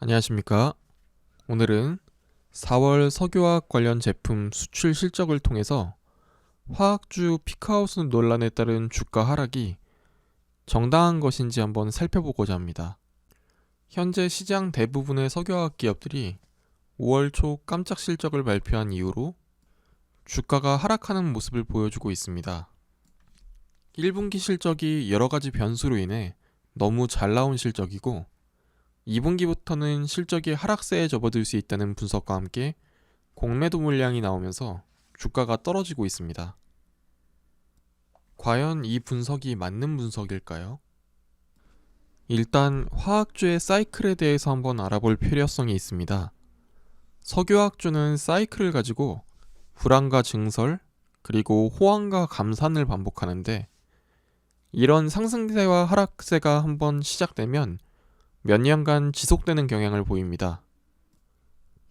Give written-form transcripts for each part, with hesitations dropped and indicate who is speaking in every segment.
Speaker 1: 안녕하십니까. 오늘은 4월 석유화학 관련 제품 수출 실적을 통해서 화학주 피크아웃 논란에 따른 주가 하락이 정당한 것인지 한번 살펴보고자 합니다. 현재 시장 대부분의 석유화학 기업들이 5월 초 깜짝 실적을 발표한 이후로 주가가 하락하는 모습을 보여주고 있습니다. 1분기 실적이 여러 가지 변수로 인해 너무 잘 나온 실적이고 2분기부터는 실적이 하락세에 접어들 수 있다는 분석과 함께 공매도 물량이 나오면서 주가가 떨어지고 있습니다. 과연 이 분석이 맞는 분석일까요? 일단 화학주의 사이클에 대해서 한번 알아볼 필요성이 있습니다. 석유화학주는 사이클을 가지고 불황과 증설, 그리고 호황과 감산을 반복하는데 이런 상승세와 하락세가 한번 시작되면 몇 년간 지속되는 경향을 보입니다.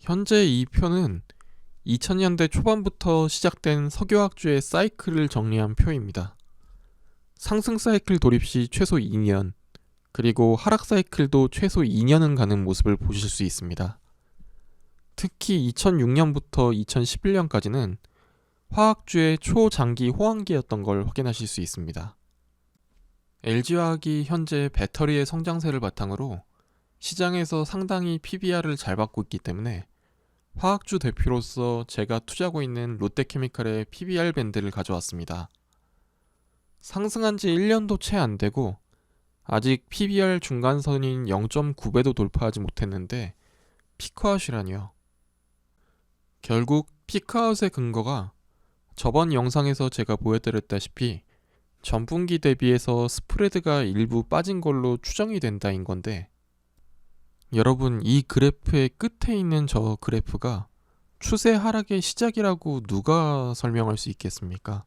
Speaker 1: 현재 이 표는 2000년대 초반부터 시작된 석유화학주의 사이클을 정리한 표입니다. 상승 사이클 돌입 시 최소 2년, 그리고 하락 사이클도 최소 2년은 가는 모습을 보실 수 있습니다. 특히 2006년부터 2011년까지는 화학주의 초장기 호황기였던 걸 확인하실 수 있습니다. LG화학이 현재 배터리의 성장세를 바탕으로 시장에서 상당히 PBR을 잘 받고 있기 때문에 화학주 대표로서 제가 투자하고 있는 롯데케미칼의 PBR 밴드를 가져왔습니다. 상승한 지 1년도 채 안 되고 아직 PBR 중간선인 0.9배도 돌파하지 못했는데 피크아웃이라니요. 결국 피크아웃의 근거가 저번 영상에서 제가 보여드렸다시피 전분기 대비해서 스프레드가 일부 빠진 걸로 추정이 된다인 건데, 여러분 이 그래프의 끝에 있는 저 그래프가 추세 하락의 시작이라고 누가 설명할 수 있겠습니까?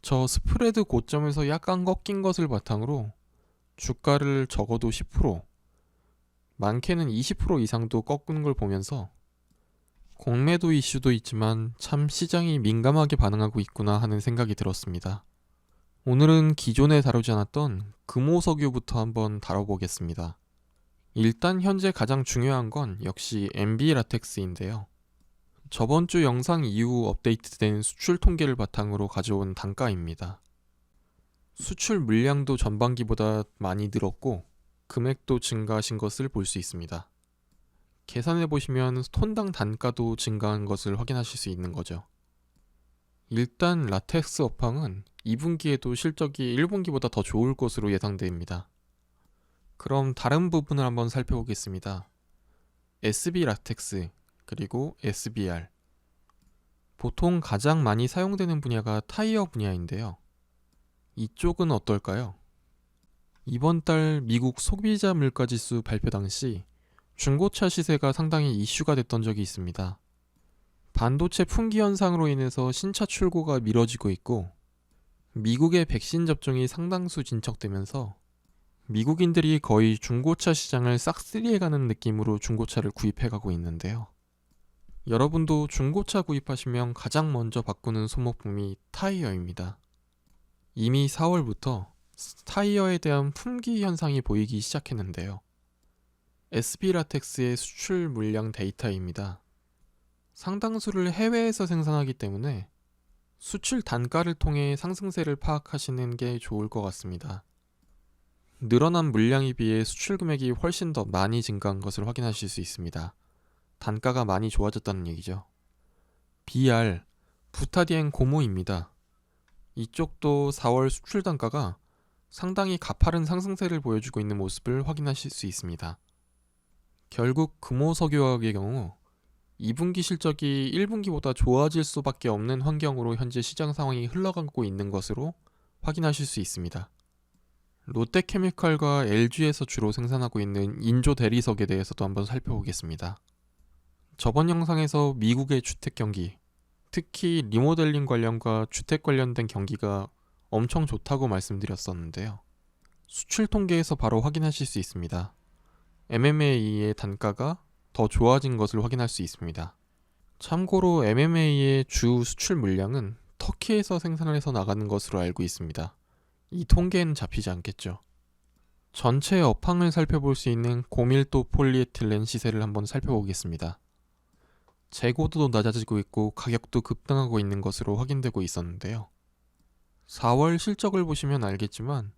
Speaker 1: 저 스프레드 고점에서 약간 꺾인 것을 바탕으로 주가를 적어도 10%, 많게는 20% 이상도 꺾은 걸 보면서 공매도 이슈도 있지만 참 시장이 민감하게 반응하고 있구나 하는 생각이 들었습니다. 오늘은 기존에 다루지 않았던 금호석유부터 한번 다뤄보겠습니다. 일단 현재 가장 중요한 건 역시 MB 라텍스인데요. 저번 주 영상 이후 업데이트된 수출 통계를 바탕으로 가져온 단가입니다. 수출 물량도 전반기보다 많이 늘었고 금액도 증가하신 것을 볼 수 있습니다. 계산해보시면 톤당 단가도 증가한 것을 확인하실 수 있는 거죠. 일단 라텍스 업황은 2분기에도 실적이 1분기보다 더 좋을 것으로 예상됩니다. 그럼 다른 부분을 한번 살펴보겠습니다. SB 라텍스 그리고 SBR. 보통 가장 많이 사용되는 분야가 타이어 분야인데요. 이쪽은 어떨까요? 이번 달 미국 소비자 물가지수 발표 당시 중고차 시세가 상당히 이슈가 됐던 적이 있습니다. 반도체 품귀 현상으로 인해서 신차 출고가 미뤄지고 있고 미국의 백신 접종이 상당수 진척되면서 미국인들이 거의 중고차 시장을 싹쓸이해가는 느낌으로 중고차를 구입해가고 있는데요. 여러분도 중고차 구입하시면 가장 먼저 바꾸는 소모품이 타이어입니다. 이미 4월부터 타이어에 대한 품귀 현상이 보이기 시작했는데요. SB라텍스의 수출 물량 데이터입니다. 상당수를 해외에서 생산하기 때문에 수출 단가를 통해 상승세를 파악하시는 게 좋을 것 같습니다. 늘어난 물량에 비해 수출 금액이 훨씬 더 많이 증가한 것을 확인하실 수 있습니다. 단가가 많이 좋아졌다는 얘기죠. BR, 부타디엔 고무입니다. 이쪽도 4월 수출 단가가 상당히 가파른 상승세를 보여주고 있는 모습을 확인하실 수 있습니다. 결국 금호석유화학의 경우 2분기 실적이 1분기보다 좋아질 수밖에 없는 환경으로 현재 시장 상황이 흘러가고 있는 것으로 확인하실 수 있습니다. 롯데케미칼과 LG에서 주로 생산하고 있는 인조 대리석에 대해서도 한번 살펴보겠습니다. 저번 영상에서 미국의 주택 경기, 특히 리모델링 관련과 주택 관련된 경기가 엄청 좋다고 말씀드렸었는데요. 수출 통계에서 바로 확인하실 수 있습니다. MMA의 단가가 더 좋아진 것을 확인할 수 있습니다. 참고로 MMA의 주 수출 물량은 터키에서 생산을 해서 나가는 것으로 알고 있습니다. 이 통계는 잡히지 않겠죠. 전체 업황을 살펴볼 수 있는 고밀도 폴리에틸렌 시세를 한번 살펴보겠습니다. 재고도 낮아지고 있고 가격도 급등하고 있는 것으로 확인되고 있었는데요. 4월 실적을 보시면 알겠지만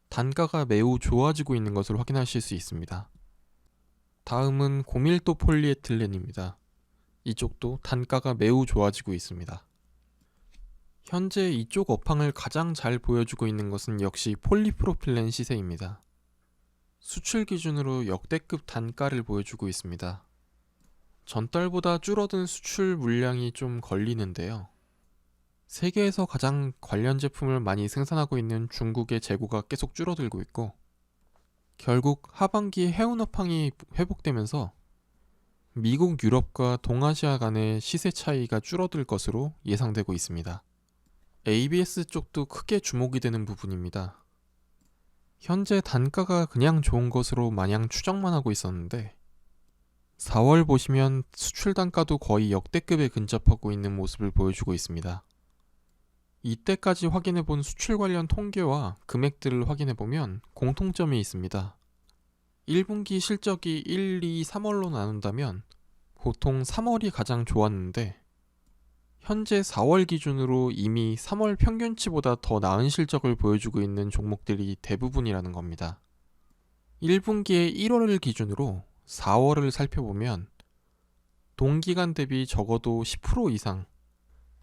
Speaker 1: 단가가 매우 좋아지고 있는 것을 확인하실 수 있습니다. 다음은 고밀도 폴리에틸렌입니다. 이쪽도 단가가 매우 좋아지고 있습니다. 현재 이쪽 업황을 가장 잘 보여주고 있는 것은 역시 폴리프로필렌 시세입니다. 수출 기준으로 역대급 단가를 보여주고 있습니다. 전달보다 줄어든 수출 물량이 좀 걸리는데요. 세계에서 가장 관련 제품을 많이 생산하고 있는 중국의 재고가 계속 줄어들고 있고, 결국 하반기 해운 업황이 회복되면서 미국, 유럽과 동아시아 간의 시세 차이가 줄어들 것으로 예상되고 있습니다. ABS 쪽도 크게 주목이 되는 부분입니다. 현재 단가가 그냥 좋은 것으로 마냥 추정만 하고 있었는데 4월 보시면 수출 단가도 거의 역대급에 근접하고 있는 모습을 보여주고 있습니다. 이때까지 확인해본 수출 관련 통계와 금액들을 확인해보면 공통점이 있습니다. 1분기 실적이 1, 2, 3월로 나눈다면 보통 3월이 가장 좋았는데 현재 4월 기준으로 이미 3월 평균치보다 더 나은 실적을 보여주고 있는 종목들이 대부분이라는 겁니다. 1분기의 1월을 기준으로 4월을 살펴보면 동기간 대비 적어도 10% 이상,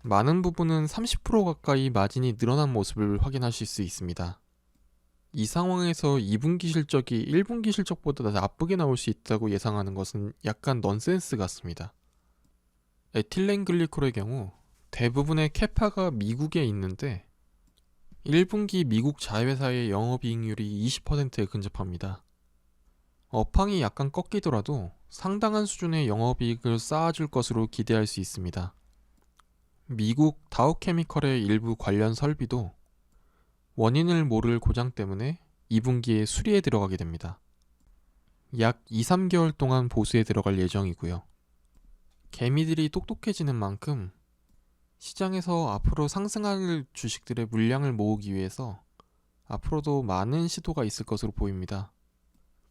Speaker 1: 많은 부분은 30% 가까이 마진이 늘어난 모습을 확인하실 수 있습니다. 이 상황에서 2분기 실적이 1분기 실적보다 나쁘게 나올 수 있다고 예상하는 것은 약간 넌센스 같습니다. 에틸렌 글리콜의 경우 대부분의 캐파가 미국에 있는데 1분기 미국 자회사의 영업이익률이 20%에 근접합니다. 업황이 약간 꺾이더라도 상당한 수준의 영업이익을 쌓아줄 것으로 기대할 수 있습니다. 미국 다우케미컬의 일부 관련 설비도 원인을 모를 고장 때문에 2분기에 수리에 들어가게 됩니다. 약 2, 3개월 동안 보수에 들어갈 예정이고요. 개미들이 똑똑해지는 만큼 시장에서 앞으로 상승할 주식들의 물량을 모으기 위해서 앞으로도 많은 시도가 있을 것으로 보입니다.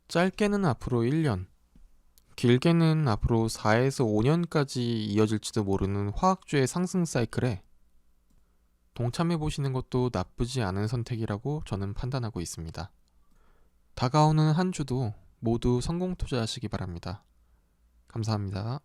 Speaker 1: 짧게는 앞으로 1년, 길게는 앞으로 4에서 5년까지 이어질지도 모르는 화학주의 상승 사이클에 동참해 보시는 것도 나쁘지 않은 선택이라고 저는 판단하고 있습니다. 다가오는 한 주도 모두 성공 투자하시기 바랍니다. 감사합니다.